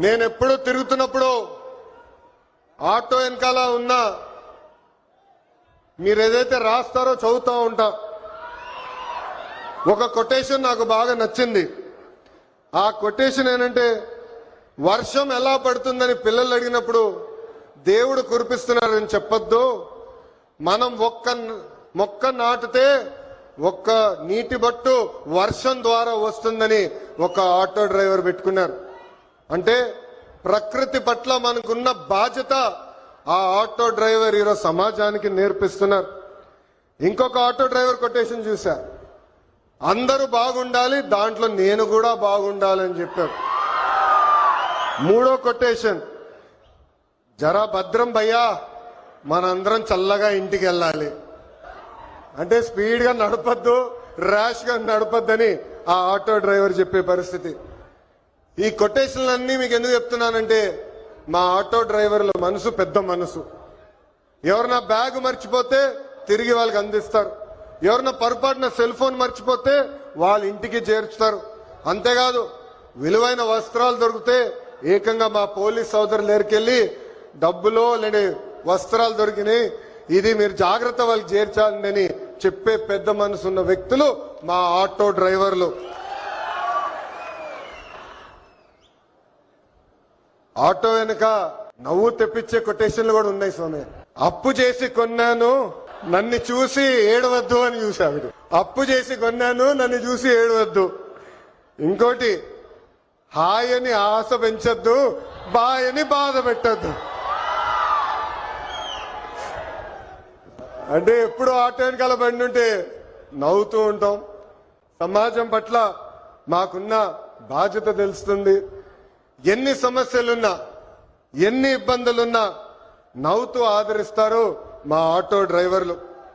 నేను ఎప్పుడు తిరుగుతున్నప్పుడు ఆటో వెనకాల ఉన్న మీరు ఏదైతే రాస్తారో చదువుతా ఉంటా. ఒక కొటేషన్ నాకు బాగా నచ్చింది. ఆ కొటేషన్ ఏంటంటే, వర్షం ఎలా పడుతుందని పిల్లలు అడిగినప్పుడు దేవుడు కురిపిస్తున్నారని చెప్పొద్దు, మనం ఒక్క మొక్క నాటితే ఒక్క నీటి బట్టు వర్షం ద్వారా వస్తుందని ఒక ఆటో డ్రైవర్ పెట్టుకున్నారు. అంటే ప్రకృతి పట్ల మనకున్న బాధ్యత ఆ ఆటో డ్రైవర్ ఈరోజు సమాజానికి నేర్పిస్తున్నారు. ఇంకొక ఆటో డ్రైవర్ కొటేషన్ చూశా, అందరూ బాగుండాలి, దాంట్లో నేను కూడా బాగుండాలని చెప్పారు. మూడో కొటేషన్, జరా భద్రం భయ్యా, మనందరం చల్లగా ఇంటికి వెళ్ళాలి. అంటే స్పీడ్ గా నడపద్దు, ర్యాష్ గా నడపద్దని ఆ ఆటో డ్రైవర్ చెప్పే పరిస్థితి. ఈ కొటేషన్లన్నీ మీకు ఎందుకు చెప్తున్నానంటే, మా ఆటో డ్రైవర్ల మనసు పెద్ద మనసు. ఎవరన్నా బ్యాగ్ మర్చిపోతే తిరిగి వాళ్ళకి అందిస్తారు, ఎవరన్నా పొరపాటున సెల్ ఫోన్ మర్చిపోతే వాళ్ళ ఇంటికి చేర్చుతారు. అంతేకాదు, విలువైన వస్త్రాలు దొరికితే ఏకంగా మా పోలీస్ సోదరులు దగ్గరికెళ్ళి డబ్బులో లేని వస్త్రాలు దొరికినాయి, ఇది మీరు జాగ్రత్త వాళ్ళకి చేర్చాలని చెప్పే పెద్ద మనసు ఉన్న వ్యక్తులు మా ఆటో డ్రైవర్లు. ఆటో వెనుక నవ్వు తెప్పించే కొటేషన్లు కూడా ఉన్నాయి స్వామి. అప్పు చేసి కొన్నాను, నన్ను చూసి ఏడవద్దు అని చూసావిడు. అప్పు చేసి కొన్నాను, నన్ను చూసి ఏడవద్దు. ఇంకోటి, హాయ్ అని ఆశ పెంచొద్దు, బాయ్ అని బాధ పెట్టద్దు. అంటే ఎప్పుడు ఆటో వెనకాల బండి ఉంటే నవ్వుతూ ఉంటాం. సమాజం పట్ల మాకున్న బాధ్యత తెలుస్తుంది. ఎన్ని సమస్యలున్నా, ఎన్ని ఇబ్బందులున్నా నవ్వుతూ ఆదరిస్తారు మా ఆటో డ్రైవర్లు.